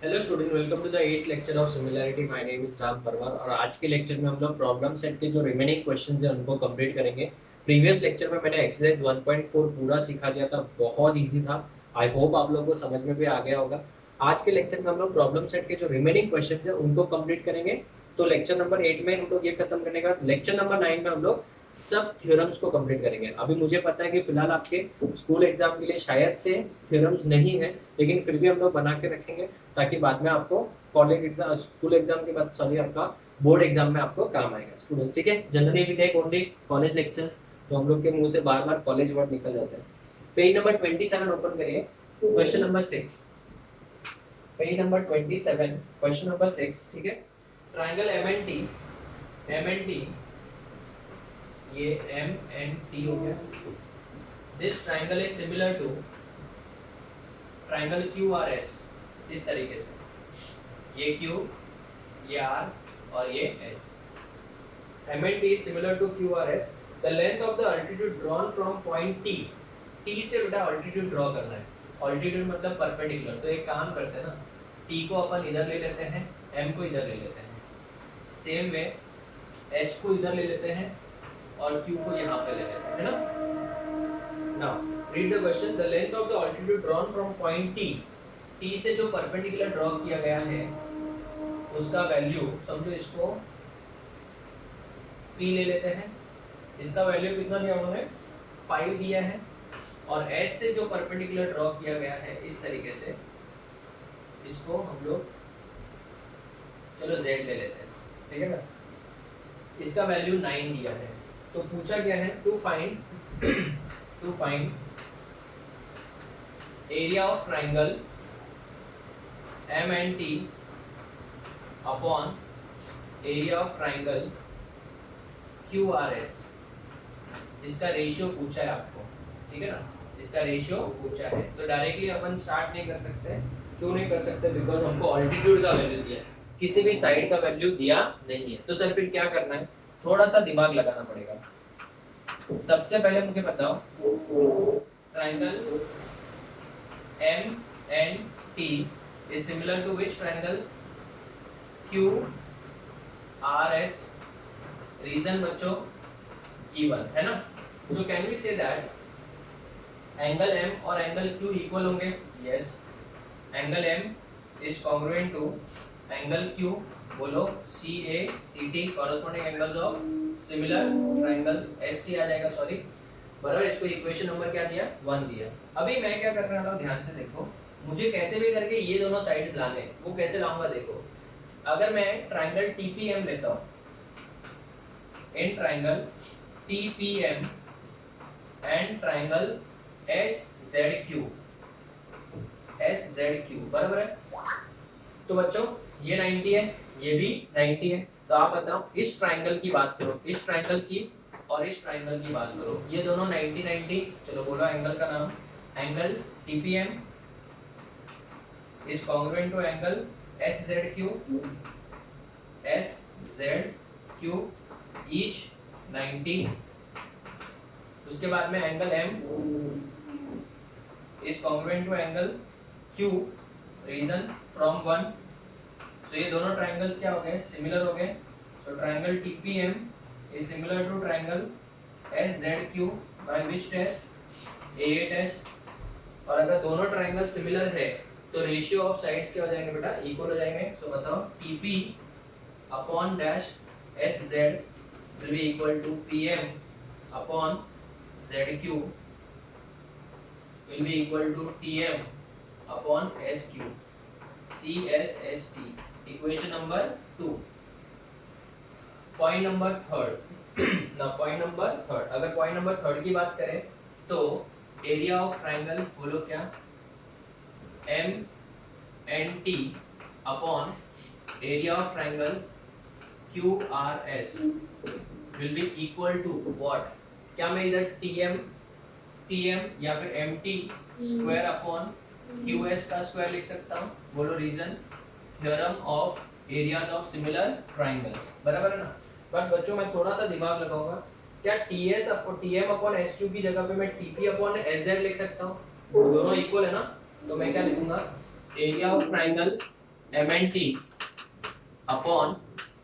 Hello student, welcome to the 8th lecture of similarity. My name is Ram Parmar और आज के lecture में हम लोग प्रॉब्लम सेट के जो रिमेनिंग क्वेश्चंस हैं उनको कंप्लीट करेंगे। प्रीवियस लेक्चर में मैंने एक्सरसाइज 1.4 पूरा सिखा दिया था, बहुत इजी था। आई होप आप लोगों को समझ में भी आ गया होगा। आज के लेक्चर में हम लोग प्रॉब्लम सेट के जो रिमेनिंग क्वेश्चंस हैं उनको कंप्लीट करेंगे। तो लेक्चर नंबर 8 में हम लोग ये खत्म करने का, लेक्चर नंबर 9 में हम लोग सब थ्योरम्स को कंप्लीट करेंगे। अभी मुझे पता है कि फिलहाल आपके स्कूल एग्जाम के लिए शायद से थ्योरम्स नहीं है, लेकिन फिर भी हम लोग बना के रखेंगे ताकि बाद में आपको कॉलेज एग्जाम, स्कूल एग्जाम के बाद सॉरी आपका बोर्ड एग्जाम में आपको काम आएगा स्टूडेंट्स। ठीक है, generally we take only college lectures, तो हम लोग के मुंह से बार बार कॉलेज वर्ड निकल जाता है। पेज नंबर 27 ओपन करिए, question number 6। Page number 27, question number 6। ठीक है, ट्राइंगल एम एंड टी, ये एम एंड टी हो गया। This triangle is similar to triangle Q R S. इस तरीके से ये Q, ये R और ये S। M and T is similar to QRS. The length of the altitude drawn from point T. T से बेटा altitude draw करना है। Altitude मतलब perpendicular। तो एक काम करते हैं ना, T को अपन इधर ले लेते हैं, M को इधर ले लेते हैं। Same way S को इधर ले लेते हैं और Q को यहाँ पे ले लेते हैं, है ना? Now read the question. The length of the altitude drawn from point T. T से जो परपेंडिकुलर ड्रॉ किया गया है उसका वैल्यू समझो, इसको P ले लेते हैं। इसका वैल्यू कितना दिया उन्होंने? 5 दिया है। और S से जो परपेंडिकुलर ड्रॉ किया गया है इस तरीके से, इसको हम लोग चलो Z ले लेते हैं, ठीक है ना? इसका वैल्यू 9 दिया है। तो पूछा गया है to find area of triangle M and T upon area of triangle QRS। इसका रेशियो पूछा है आपको, ठीक है ना? इसका रेशियो पूछा है, तो डायरेक्टली अपन स्टार्ट नहीं कर सकते। क्यों नहीं कर सकते? बिकॉज हमको ऑल्टीट्यूड का वैल्यू दिया है, किसी भी साइड का वैल्यू दिया नहीं है। तो सर फिर क्या करना है? थोड़ा सा दिमाग लगाना पड़ेगा। सबसे पहले मुझे बताओ, triangle M and T is similar to which triangle? QRS। Reason बच्चों given है ना? So can we say that angle M और एंगल Q इक्वल होंगे? Yes। Angle M is congruent to angle Q। बोलो CACT corresponding angles of similar triangles। ST आ जाएगा, sorry बराबर। इसको इक्वेशन नंबर क्या दिया? 1 दिया। अभी मैं क्या करने वाला हूँ, ध्यान से देखो। मुझे कैसे भी करके ये दोनों साइड्स लाने, वो कैसे लाऊंगा देखो। अगर मैं ट्राइंगल TPM लेता हूँ, in triangle TPM and triangle SZQ बराबर है। तो बच्चों ये 90 है, ये भी 90 है। तो आप बताओ, इस ट्राइंगल की बात करो, इस ट्राइंगल की और इस ट्राइंगल की बात करो, ये दोनों 90 90। चलो बोलो एंगल का नाम। Angle TPM is congruent to angle SZQ each 90। उसके बाद में angle M is congruent to angle Q, reason from 1। तो ये दोनों ट्राइंगल्स क्या हो गए? सिमिलर हो गए। So triangle TPM is similar to triangle SZQ by which test? AA test. और अगर दोनों ट्राइंगल सिमिलर है तो रेशियो ऑफ साइड्स क्या हो जाएंगे बेटा? इक्वल हो जाएंगे। सो बताओ, TP upon dash SZ will be equal to PM upon ZQ will be equal to TM upon SQ। CSST equation number 2। Point number third ना, पॉइंट नंबर थर्ड, अगर point number third की बात करें तो area of triangle बोलो क्या? M and T upon area of triangle QRS will be equal to what? क्या मैं इधर TM या फिर MT स्क्वायर अपॉन QS का स्क्वायर लिख सकता हूँ? बोलो reason, theorem of areas of similar triangles, बराबर है ना? बट बच्चों मैं थोड़ा सा दिमाग लगाऊंगा, क्या TM अपॉन SQ की जगह पे मैं TP अपॉन SZ लिख सकता हूँ? दोनों इक्वल है ना? तो मैं क्या लिखूंगा? Area of triangle MNT upon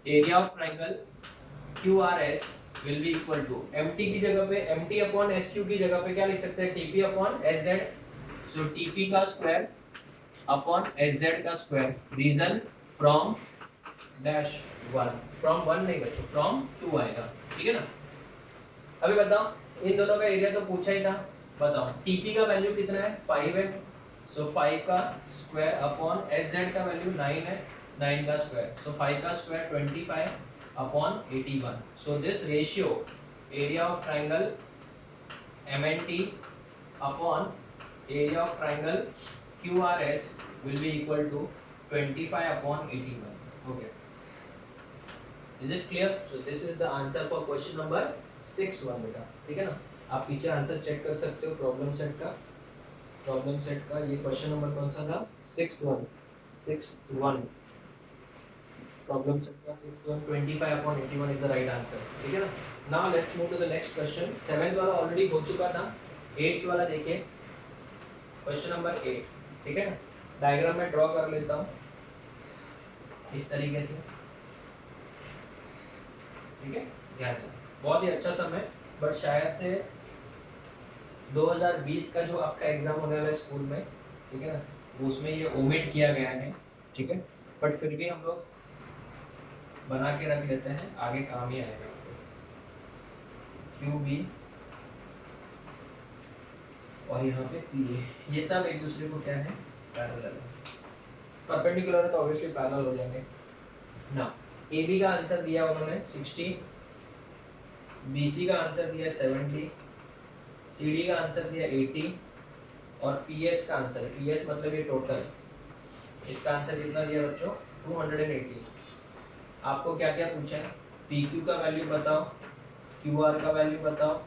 area of triangle QRS will be equal to MT की जगह पे MT अपॉन SQ की जगह पे क्या लिख सकते हैं TP upon SZ। So TP का स्क्वायर अपॉन SZ का square, reason from dash 1, from 1 नहीं बच्चों, फ्रॉम 2 आएगा, ठीक है ना। अभी बताओ इन दोनों का एरिया तो पूछा ही था, बताओ TP का वैल्यू कितना है 5 है, सो 5 का स्क्वायर अपॉन SZ का वैल्यू 9 है, 9 का स्क्वायर, सो 5 का square 25 upon 81। So this ratio area of triangle MNT upon area of triangle QRS will be equal to 25 upon 81. Okay. Is it clear? So this is the answer for question number 6-1 बेटा, ठीक है ना। आप पीछे answer check कर सकते हो problem set का। प्रॉब्लम सेट का ये क्वेश्चन नंबर कौन सा था 6-1 प्रॉब्लम सेट का 6-1 25 upon 81 is the right answer, ठीक है ना। Now let's move to the next question। 7th वाला ऑलरेडी हो चुका था, 8th वाला देखिए क्वेश्चन नंबर 8, ठीक है ना। डायग्राम में ड्रॉ कर लेता हूँ इस तरीके से, ठीक है। ध्यान दें, बहुत ही अच्छा समय, बट शायद से 2020 का जो आपका एग्जाम होने वाला है स्कूल में, ठीक है ना, उसमें ये ओमिट किया गया है, ठीक है, बट फिर भी हम लोग बना के रख लेते हैं, आगे काम ही आएगा। क्यू बी और यहाँ पे पी, ये सब एक दूसरे को क्या है पैरेलल है, परपेंडिकुलर है तो ऑब्वियसली पैरेलल हो जाएंगे ना। ए बी का आंसर दिया उन्होंने 60, बी सी का आंसर दिया 70, सी डी का आंसर दिया 80 और पी एस का आंसर, पी एस मतलब ये टोटल, इसका आंसर कितना दिया बच्चों 280। आपको क्या क्या पूछा है, पी क्यू का वैल्यू बताओ, क्यू आर का वैल्यू बताओ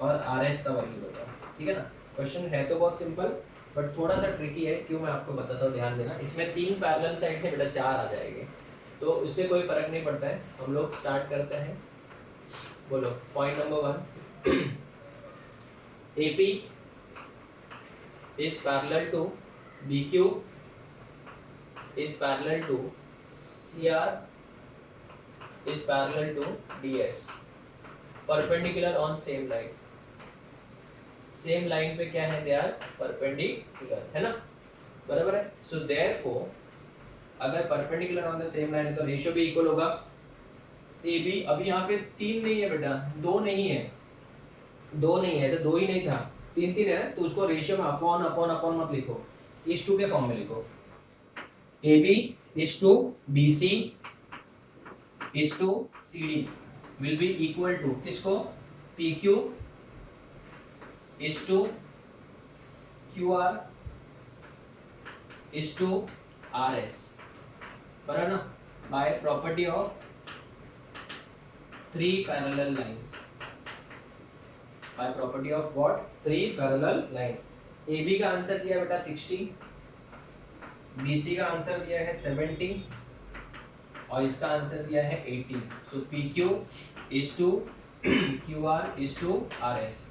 और आर एस का वैल्यू बताओ, ठीक है ना। क्वेश्चन है तो बहुत सिंपल बट थोड़ा सा ट्रिकी है, क्यों मैं आपको बताता हूँ, ध्यान देना। इसमें 3 पैरेलल साइड है बेटा, 4 आ जाएंगे, तो उससे कोई फर्क नहीं पड़ता है। हम लोग स्टार्ट करते हैं, बोलो point number 1, AP is parallel to BQ is parallel to CR is parallel to DS, perpendicular on same line। Same line पे क्या है, दे आर परपेंडिकुलर, है ना, बराबर है। सो देयरफॉर अगर perpendicular on the same line है तो रेशियो भी इक्वल होगा। ए बी, अभी यहाँ पे 3 नहीं है बेटा, 2 नहीं है, 2 नहीं है, ऐसे 2 ही नहीं था, 3 है, तो उसको रेशियो में अपॉन अपॉन अपॉन मत लिखो, इस टू के फॉर्म में लिखो। A B is to B C is to C D will be equal to किसको, P Q is to QR is to RS, बराबर ना, by property of 3 parallel lines, by property of what 3 parallel lines। AB का answer दिया बेटा 60, BC का answer दिया है 70 और इसका आंसर दिया है 80। सो PQ is to QR is to RS,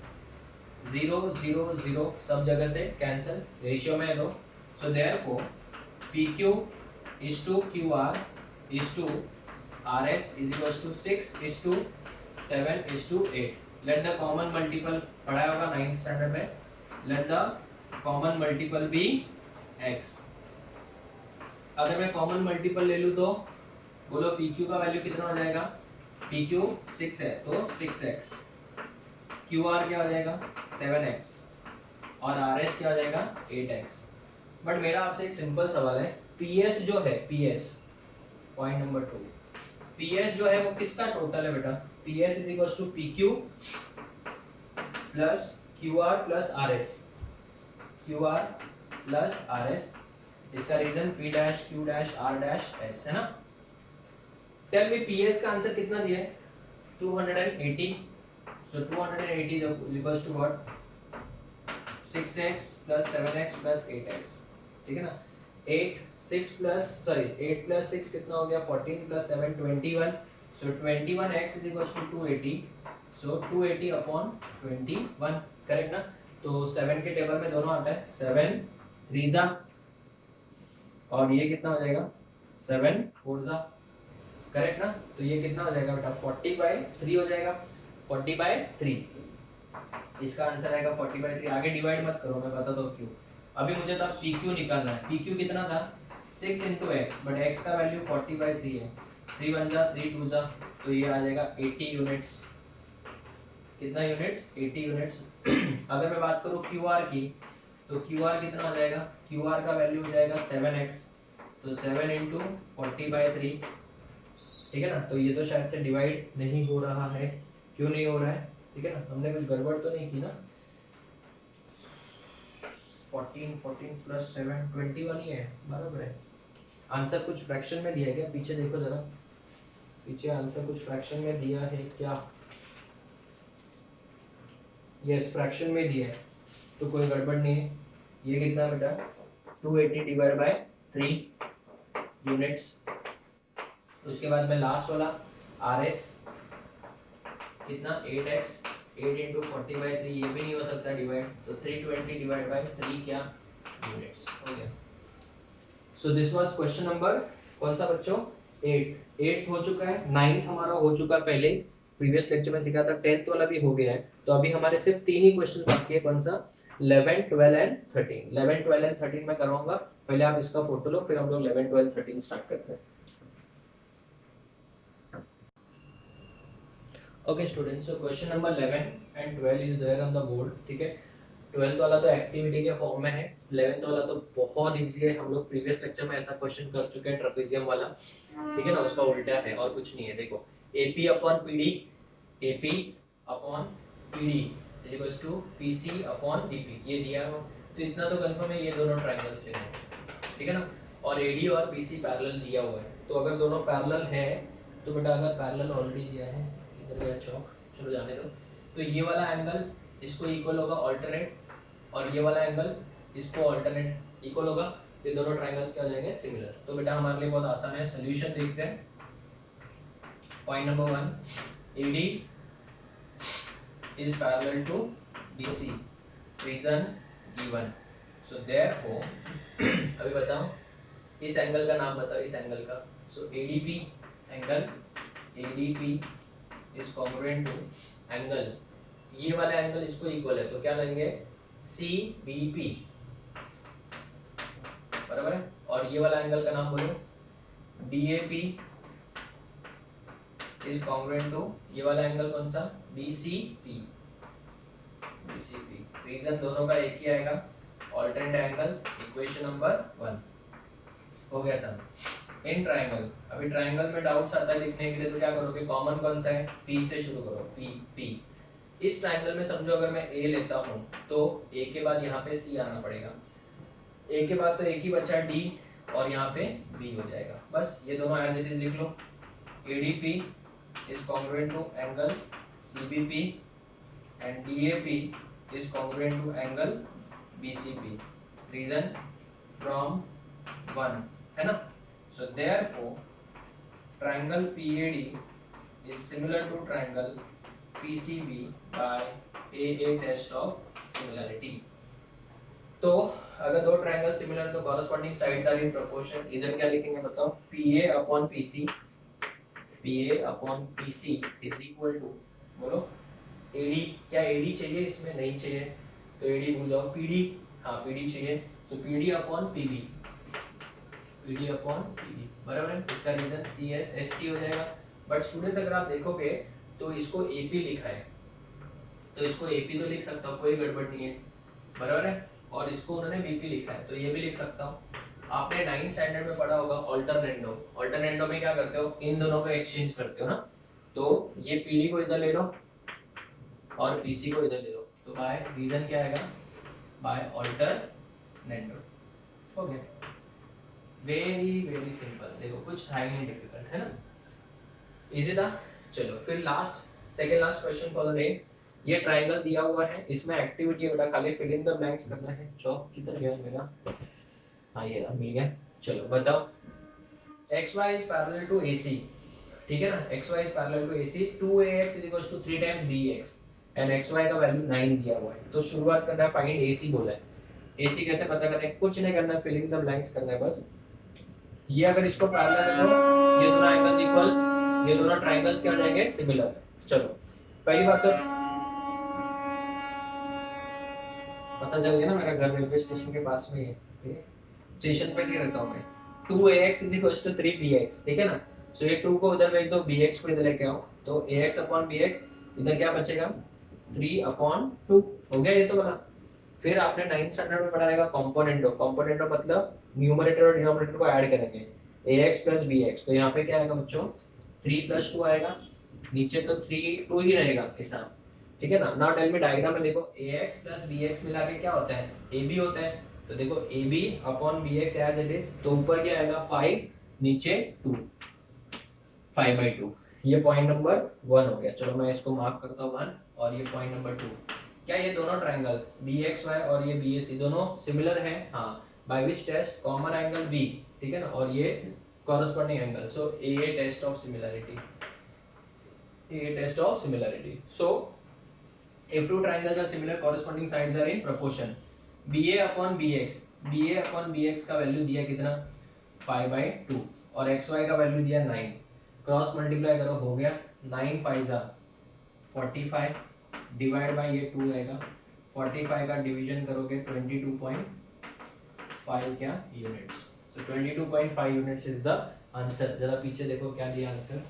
0 0 0 सब जगह से कैंसिल, रेशियो में दो। So therefore PQ is to QR is to RS is equals to 6 is to 7 is to 8। Let the common multiple, पढ़ाया होगा 9th स्टैंडर्ड में, let the common multiple be x। अगर मैं कॉमन मल्टीपल ले लूँ तो बोलो PQ का वैल्यू कितना हो जाएगा, PQ 6 है तो 6x, QR क्या हो जाएगा 7x और RS क्या हो जाएगा 8x। बट मेरा आपसे एक सिंपल सवाल है, PS जो है, PS पॉइंट नंबर 2, PS जो है वो किसका टोटल है बेटा, PS is equals to PQ plus QR plus RS, QR plus RS, इसका reason P dash Q dash R dash S है ना। टेल मी PS का आंसर कितना दिया है 280। So 280 is equals to what 6x plus 7x plus 8x, ठीक है ना। 8 plus 6 कितना हो गया 14 plus 7 21। So 21x is equals to 280। So 280 upon 21, correct ना। तो 7 के टेबल में दोनों आता है, 7 3 और ये कितना हो जाएगा 7 4 जा करेक्ट ना, तो ये कितना हो जाएगा बेटा 40/3 हो जाएगा, 40/3 इसका आंसर आएगा 40/3। आगे डिवाइड मत करो, मैं बताता हूँ क्यों। अभी मुझे था पी क्यू निकालना है, पी क्यू कितना था 6 इंटू एक्स, बट एक्स का वैल्यू 40/3 है, 3 1 जा 3 2 जा, तो ये आ जाएगा 80 यूनिट्स। कितना यूनिट्स 80 यूनिट्स। अगर मैं बात करूँ क्यू आर की, तो क्यू आर कितना हो जाएगा, क्यू आर का वैल्यू हो जाएगा 7x, तो 7 इंटू 40/3, ठीक है ना। तो ये तो शायद से डिवाइड नहीं हो रहा है, क्यों नहीं हो रहा है, ठीक है ना, हमने कुछ गड़बड़ तो नहीं की ना। 14 14 प्लस 7 21 ही है, बराबर है। आंसर कुछ फ्रैक्शन में दिया है क्या, पीछे देखो जरा, पीछे आंसर कुछ फ्रैक्शन में दिया है क्या, यस फ्रैक्शन में दिया है, तो कोई गड़बड़ नहीं है। ये कितना बेटा 280 डिवाइड बाय 3 यूनिट्स। उसके बाद में लास्ट वाला आर एस कितना 8x, 8 इंटू 40/3, ये भी नहीं हो सकता डिवाइड, तो 320 डिवाइड बाय 3 क्या यूनिट्स हो गया। So this was question number कौन सा बच्चों 8th हो चुका है, 9th हमारा हो चुका पहले, प्रीवियस लेक्चर में सिखाया था, 10th वाला भी हो गया है। तो अभी हमारे सिर्फ 3 ही क्वेश्चन बाकी है, कौन सा 11 12 एंड 13। 11 12 एंड 13 मैं कराऊंगा, पहले आप इसका फोटो लो, फिर हम लोग 11 12 13 स्टार्ट करते हैं। Okay students, so question number 11 and 12 is there on the board, ठीक है। 12th वाला तो एक्टिविटी के फॉर्म में है, 11th वाला तो बहुत इजी है, हम लोग प्रीवियस लेक्चर में ऐसा क्वेश्चन कर चुके हैं ट्रेपेजियम वाला, ठीक है ना, उसका उल्टा है और कुछ नहीं है। देखो AP upon PD, AP upon PD is equals to PC upon DP, ये दिया हो तो इतना तो कंफर्म है ये दोनों ट्रायंगल्स लेने हैं, ठीक है ना। और AD और BC पैरेलल दिया हुआ है, तो अगर दोनों पैरेलल है तो बेटा, अगर पैरेलल ऑलरेडी दिया है, इधर गया चौक, चलो जाने दो, तो ये वाला एंगल इसको इक्वल होगा ऑल्टरनेट, और ये वाला एंगल इसको ऑल्टरनेट इक्वल होगा, ये दोनों ट्रायंगल्स क्या हो जाएंगे सिमिलर। तो बेटा हमारे लिए बहुत आसान है, सॉल्यूशन देखते हैं। Point number 1, AD is parallel to BC, reason given, so therefore अभी बताओ इस एंगल का नाम बताओ, इस एंगल का, so ADP angle, ADP is congruent to angle, ये वाला एंगल इसको इक्वल है, तो क्या लेंगे CBP, बराबर है। और ये वाला एंगल का नाम बोलो DAP is congruent to ये वाला एंगल कौन सा BCP, BCP, रीजन दोनों का एक ही आएगा, ऑल्टरनेट एंगल्स, इक्वेशन नंबर 1 हो गया सर। इन ट्रायंगल, अभी ट्रायंगल में डाउट्स आता है लिखने के लिए, तो क्या करोगे, कॉमन कौन सा है P से शुरू करो, P। इस ट्रायंगल में समझो अगर मैं A लेता हूँ तो A के बाद यहाँ पे C आना पड़ेगा, A के बाद तो एक ही बचा D, और यहाँ पे B हो जाएगा, बस ये दोनों एज इट इज लिख लो। ADP is congruent to angle CBP and DAP is congruent to angle BCP, reason from 1, है ना। So therefore triangle PAD is similar to triangle PCB by a test of similarity। तो अगर दो triangle similar तो corresponding sides are in proportion, इधर क्या लिखेंगे बताओ, PA upon PC, PA upon PC is equal to, बोलो AD, क्या AD चाहिए इसमें, नहीं चाहिए, तो AD भूल जाओ, PD, हाँ PD चाहिए, तो PD upon PB, PD upon PB, बराबर है। इसका रीजन CSST हो जाएगा। बट स्टूडेंट्स अगर आप देखोगे तो इसको AP लिखा है, तो इसको AP तो लिख सकता हूँ, कोई गड़बड़ नहीं है, बराबर है। और इसको उन्होंने BP लिखा है, तो ये भी लिख सकता हूँ। आपने 9th स्टैंडर्ड में पढ़ा होगा ऑल्टरनेंडो, ऑल्टरनेंडो में क्या करते हो, इन दोनों को एक्सचेंज करते हो ना, तो ये PD को इधर ले लो और PC को इधर ले लो, तो बाय रीजन क्या आएगा, बाय ऑल्टरनेंडो, हो गया। वेरी वेरी सिंपल, देखो कुछ था ही नहीं डिफिकल्ट, है ना, इजी था। चलो फिर last, second last question for the day, ये ट्रायंगल दिया हुआ है, इसमें एक्टिविटी बेटा खाली फिल इन द ब्लैंक्स करना है। चौक किधर गया मेरा, हाँ ये मिल गया। चलो बताओ, xy is parallel to AC, ठीक है ना, xy is parallel to AC, 2ax is equals to 3 times bx and xy का वैल्यू 9 दिया हुआ है। तो शुरुआत करना है, फाइंड AC बोला है। AC कैसे पता करें, कुछ नहीं करना, फिलिंग द ब्लैंक्स करना है बस। ये अगर इसको पैरेलल है तो ये दोनों एंगल्स इक्वल, ये दोनों ट्रायंगल्स क्या हो जाएंगे, सिमिलर। चलो पहली बात तो पता चल गया ना, मेरा घर रेलवे स्टेशन के पास में ही है, ठीक है, स्टेशन पे नहीं रहता हूँ मैं। 2ax is equal to 3bx, ठीक है ना। सो ये 2 को उधर भेज दो, bx को इधर लेके आओ, तो ax अपॉन bx, इधर क्या बचेगा 3 अपॉन 2, हो गया ये तो बना। फिर आपने 9th स्टैंडर्ड में पढ़ा रहेगा कंपोनेंटो, कंपोनेंटो मतलब न्यूमरेटर और डिनोमिनेटर को ऐड करेंगे, ax प्लस bx, तो यहाँ पे क्या आएगा बच्चों 3 प्लस 2 आएगा, नीचे तो 3 2 ही रहेगा हिसाब, ठीक है ना। नाउ टेल मी डायग्राम में देखो ax प्लस bx मिला के क्या होता है, ab होता है, तो देखो ab upon bx as it is, तो ऊपर क्या आएगा 5, नीचे 2, 5/2। ये पॉइंट नंबर 1 हो गया। चलो मैं इसको मार्क करता हूँ 1, और ये पॉइंट नंबर 2। क्या ये दोनों ट्रायंगल bxy और ये bsc दोनों सिमिलर हैं? हाँ। By which test? Common angle b, ठीक है ना, और ये corresponding angle, so a test of similarity, a test of similarity. So if two triangles are similar, corresponding sides are in proportion, ba upon bx, ba upon bx का value दिया कितना 5/2, और xy का वैल्यू दिया 9, cross multiply करो, हो गया 9 5 जा 45, डिवाइड बाय ये 2 आएगा, 45 का डिवीजन करोगे 22.5 क्या units, so 22.5 units is the answer. जरा पीछे देखो क्या दिया आंसर,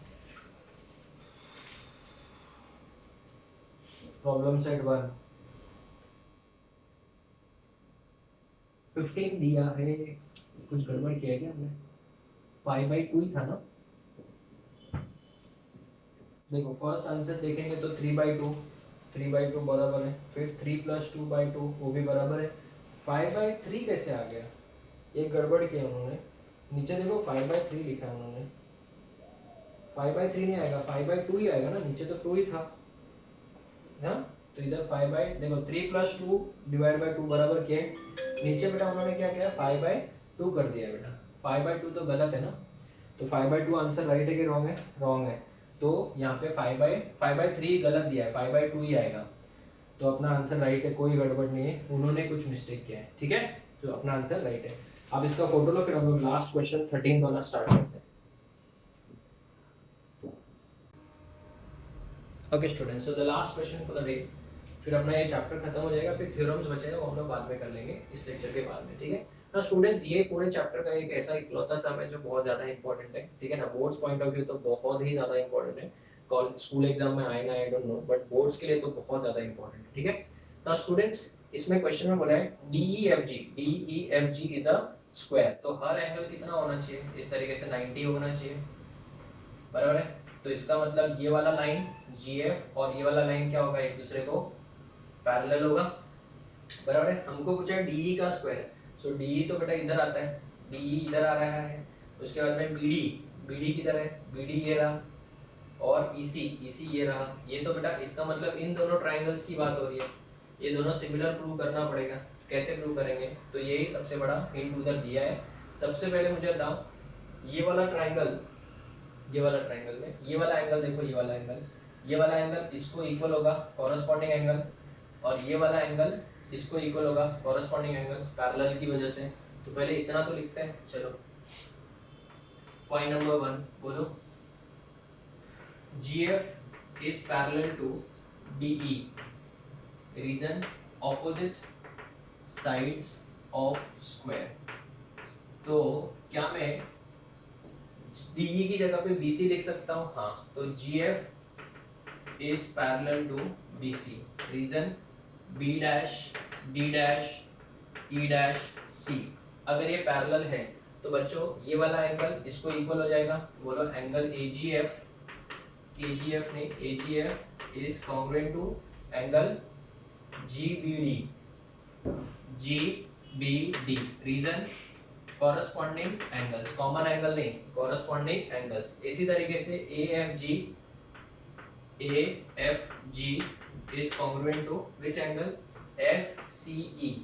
प्रॉब्लम सेट 1 15 दिया है, कुछ गड़बड़ किया क्या हमने, 5/2 ही था ना। देखो फर्स्ट आंसर देखेंगे तो 3/2, 3/2 बराबर है, फिर 3 प्लस 2/2 वो भी बराबर है, 5/3 कैसे आ गया, एक गड़बड़ किया उन्होंने, नीचे देखो 5/3 लिखा है उन्होंने, 5/3 नहीं आएगा, 5/2 ही आएगा ना, नीचे तो 2 ही था ना, तो इधर 5 देखो 3 प्लस 2 डिवाइड बाय 2 बराबर किया, नीचे बेटा उन्होंने क्या किया 5/2 कर दिया बेटा, 5/2 तो गलत है ना, तो 5/2 आंसर राइट है कि रॉन्ग है, रॉन्ग है, तो यहाँ पे 5/3 गलत दिया है, 5/2 ही आएगा, तो अपना आंसर राइट है, कोई गड़बड़ नहीं है, उन्होंने कुछ मिस्टेक किया है, ठीक है, तो अपना आंसर राइट है। अब इसका फोटो लो, फिर हम लोग लास्ट क्वेश्चन 13 वाला स्टार्ट करते हैं। Okay students, so the last question for the day, फिर अपना ये चैप्टर खत्म हो जाएगा, फिर थ्योरम्स बचेगा वो हम लोग बाद में कर लेंगे इस लेक्चर के बाद में, ठीक है ना स्टूडेंट्स। ये पूरे चैप्टर का एक ऐसा इकलौता सम है जो बहुत ज्यादा इंपॉर्टेंट है, ठीक है ना, बोर्ड्स पॉइंट ऑफ व्यू तो बहुत ही ज्यादा इंपॉर्टेंट है, कॉलेज स्कूल एग्जाम में आए ना I don't know, but boards के लिए तो बहुत ज्यादा इंपॉर्टेंट है, ठीक है ना स्टूडेंट्स। इसमें क्वेश्चन में बोला है DEFG इज अ स्क्वायर, तो हर एंगल कितना होना चाहिए, इस तरीके से 90 होना चाहिए, बराबर है, तो इसका मतलब ये वाला लाइन GF और ये वाला लाइन क्या होगा, एक दूसरे को पैरेलल होगा, बराबर है। हमको पूछा है DE का स्क्वायर, सो DE तो बेटा इधर आता है, DE इधर आ रहा है, उसके बाद में BD किधर है, BD ये रहा, और EC ये रहा, ये तो बेटा इसका मतलब इन दोनों ट्राइंगल्स की बात हो रही है, ये दोनों सिमिलर प्रूव करना पड़ेगा, कैसे प्रूव करेंगे, तो यही सबसे बड़ा हिंट उधर दिया है। सबसे पहले मुझे बताओ ये वाला ट्राइंगल, ये वाला ट्राइंगल में ये वाला एंगल देखो, ये वाला एंगल, ये वाला एंगल इसको इक्वल होगा कॉरस्पॉन्डिंग एंगल, और ये वाला एंगल इसको इक्वल होगा कॉरस्पॉन्डिंग एंगल पैरेलल की वजह से, तो पहले इतना तो लिखते हैं। चलो पॉइंट नंबर 1 बोलो, GF is parallel to DE, reason opposite sides of square, तो क्या मैं DE की जगह पे BC लिख सकता हूँ, हाँ, तो GF is parallel to BC, reason B dash D dash E dash C, अगर ये पैरेलल है तो बच्चों ये वाला एंगल इसको इक्वल हो जाएगा, बोलो एंगल AGF, KGF नहीं AGF is congruent to angle GBD, reason corresponding angles, common angle नहीं, कॉरस्पॉन्डिंग एंगल्स। इसी तरीके से AFG is congruent to which angle, FCE,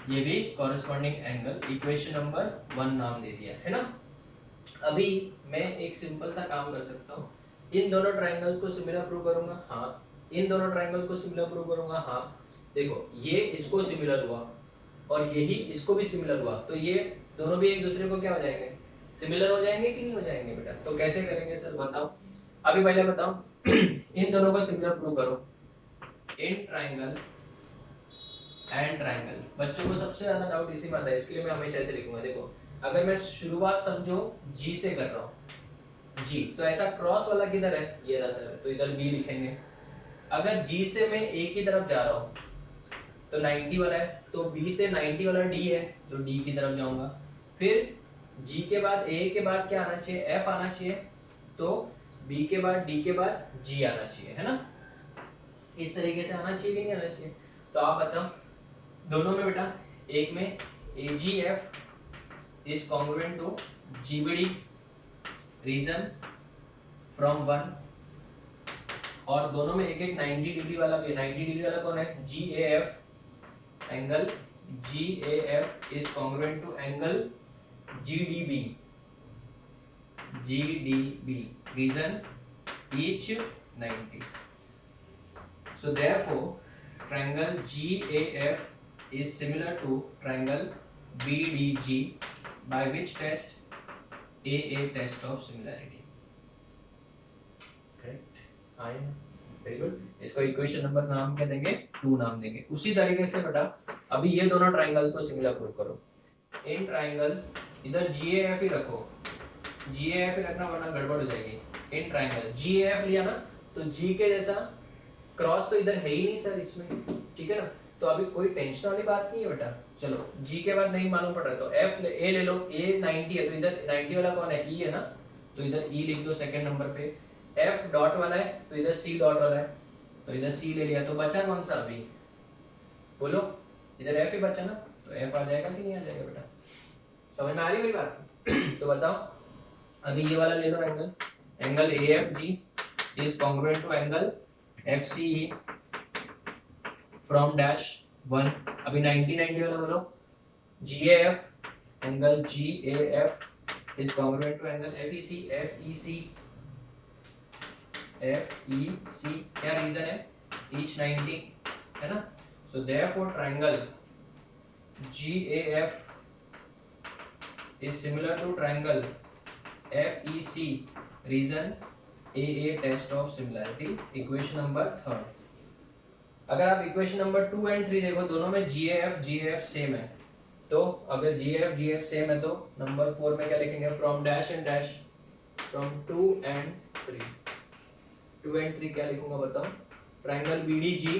ये भी कॉरस्पॉन्डिंग एंगल, इक्वेशन नंबर 1 नाम दे दिया है ना। अभी मैं एक सिंपल सा काम कर सकता हूँ, इन दोनों ट्रायंगल्स को सिमिलर प्रूव करूंगा, हाँ, इन दोनों ट्रायंगल्स को सिमिलर प्रूव करूंगा, हाँ, देखो ये इसको सिमिलर हुआ, और यही इसको भी सिमिलर हुआ, तो ये दोनों भी एक दूसरे को क्या हो जाएंगे, सिमिलर हो जाएंगे कि नहीं हो जाएंगे बेटा। तो कैसे करेंगे सर बताओ, अभी पहले बताओ इन दोनों को सिमिलर प्रूव करो। इन ट्राइंगल एंड ट्राइंगल, बच्चों को सबसे ज्यादा डाउट इसी में आता है, इसके लिए मैं हमेशा ऐसे लिखूंगा। देखो अगर मैं शुरुआत समझो जी से कर रहा हूँ, जी तो ऐसा क्रॉस वाला किधर है, ये रहा सर, तो इधर बी लिखेंगे। अगर जी से मैं ए की तरफ जा रहा हूँ तो 90 वाला है, तो बी से 90 वाला डी है, तो डी की तरफ जाऊंगा। फिर जी के बाद ए के बाद क्या आना चाहिए, एफ आना चाहिए, तो बी के बाद डी के बाद जी आना चाहिए, है ना। इस तरीके से आना चाहिए कि नहीं आना चाहिए। तो आप बताओ दोनों में बेटा, एक में A G F is congruent to G B D reason from 1, और दोनों में एक एक 90 डिग्री वाला भी। 90 डिग्री वाला कौन है, G A F, angle G A F is congruent to angle G D B, G D B reason each 90। So therefore triangle GAF is similar to triangle BDG by which test, AA test of similarity, correct। fine, very good। इसको equation number नाम क्या देंगे, 2 नाम देंगे। उसी तरीके से बेटा अभी ये दोनों ट्राइंगल्स को सिमिलर प्रूव करो। इन ट्राइंगल इधर GAF ही रखो, GAF ही रखना वरना गड़बड़ हो जाएगी। इन ट्राइंगल GAF लिया ना, तो G के जैसा क्रॉस तो इधर है ही नहीं सर इसमें, ठीक है ना। तो अभी कोई टेंशन वाली बात नहीं है बेटा। चलो जी के बाद नहीं मालूम पड़ रहा तो एफ ए ले लो, ए 90 है तो इधर 90 वाला कौन है, ई है ना, तो इधर ई लिख दो सेकंड नंबर पे। एफ डॉट वाला है तो इधर सी डॉट वाला है, तो इधर सी ले लिया, तो बचा कौन सा अभी, बोलो, इधर एफ ही बचा ना, तो एफ आ जाएगा कि नहीं आ जाएगा बेटा, समझ में आ रही मेरी बात। तो बताओ अभी ये वाला ले लो angle, angle A F G is congruent to angle FCE from dash 1। अभी 90 वाला बोलो, GAF angle GAF is congruent to angle FEC क्या रीजन है, each 90, है ना। So therefore triangle GAF is similar to triangle FEC reason AA test of similarity, equation number 3। अगर आप equation number 2 and 3 देखो, दोनों में GAF सेम है, तो अगर GAF सेम है तो नंबर 4 में क्या लिखेंगे, from dash and dash, from 2 and 3, 2 and 3 क्या लिखूंगा बताओ, triangle BDG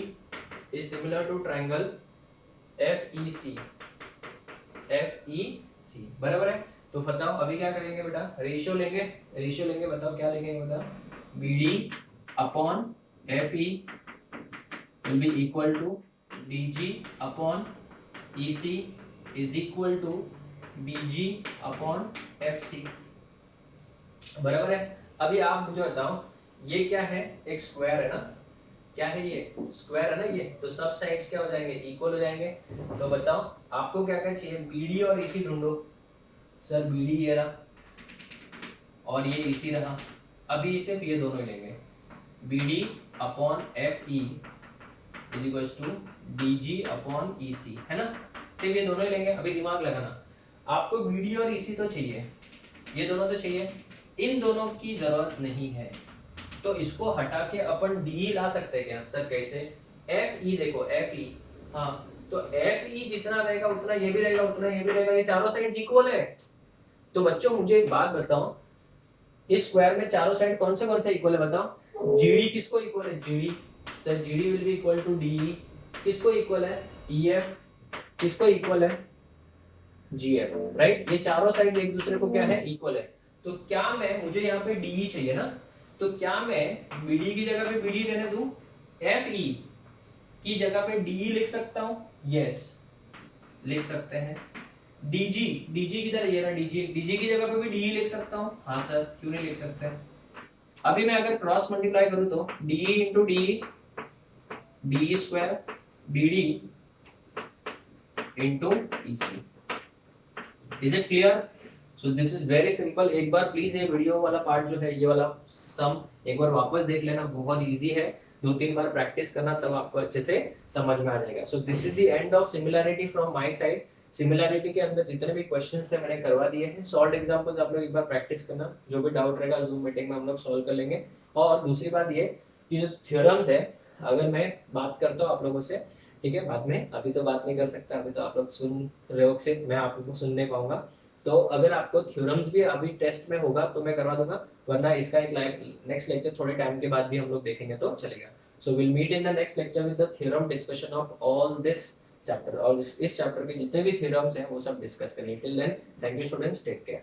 is similar to triangle FEC, बराबर है। तो बताओ अभी क्या करेंगे बेटा, रेशियो लेंगे, बताओ क्या लिखेंगे बताओ, BD upon FE will be equal to DG upon EC is equal to BG upon FC, बराबर है। अभी आप मुझे बताओ ये क्या है, एक स्क्वायर है ना, क्या है ये स्क्वायर है ना, ये तो सब साइड्स क्या हो जाएंगे, इक्वल हो जाएंगे। तो बताओ आपको क्या क्या चाहिए, BD और EC ढूंढो। सर BD ये रहा और ये EC रहा, अभी सिर्फ ये दोनों ही लेंगे, BD upon FE is equals to DG upon EC, है ना, सिर्फ ये दोनों ही लेंगे। अभी दिमाग लगाना, आपको BD और EC तो चाहिए, ये दोनों तो चाहिए, इन दोनों की जरूरत नहीं है, तो इसको हटा के अपन D ला सकते हैं क्या सर, कैसे, FE देखो FE, हाँ तो FE जितना रहेगा उतना ये भी रहेगा, उतना ये भी रहेगा, ये चारों साइड इक्वल है। तो बच्चों मुझे एक बात बताओ, इस स्क्वायर में चारों साइड कौन से इक्वल है बताओ, GD किसको इक्वल है, GD sir GD will be equal to DE, किसको इक्वल है, EF किसको इक्वल है, GF, राइट। ये चारों साइड एक दूसरे को क्या है, इक्वल है। तो क्या मैं, मुझे यहाँ पे DE चाहिए ना, तो क्या मैं BD की जगह पे BD रहने दूं, FE की जगह पे DE लिख सकता हूँ, यस लिख सकते हैं। DG किधर है, ये ना DG की जगह पे भी DE लिख सकता हूँ, हाँ सर क्यों नहीं लिख सकते हैं। अभी मैं अगर क्रॉस मल्टीप्लाई करूँ तो DE into DE square BD into EC, is it clear. So this is very simple. एक बार प्लीज ये वीडियो वाला पार्ट जो है, ये वाला सम एक बार वापस देख लेना, बहुत इजी है। 2-3 बार प्रैक्टिस करना, तब आपको अच्छे से समझ में आ जाएगा। So this is the end of similarity from my side. Similarity के अंदर जितने भी क्वेश्चंस थे मैंने करवा दिए हैं। सॉल्व एग्जांपल्स आप लोग एक बार प्रैक्टिस करना, जो भी डाउट रहेगा जूम मीटिंग में हम लोग सॉल्व कर लेंगे। और दूसरी बात ये कि जो थ्योरम्स है, अगर मैं बात करता हूँ आप लोगों से, ठीक है, बाद में, अभी तो बात नहीं कर सकता, अभी तो आप लोग सुन रहे हो, से मैं आप लोग को सुन नहीं पाऊंगा। तो अगर आपको थ्योरम्स भी अभी टेस्ट में होगा तो मैं करवा दूंगा, वरना इसका एक लाइव नेक्स्ट लेक्चर थोड़े टाइम के बाद भी हम लोग देखेंगे तो चलेगा। So will meet in the next lecture with the theorem discussion of all this chapter, और इस चैप्टर के जितने भी थ्योरम्स हैं वो सब डिस्कस करेंगे। Till then thank you students, take care.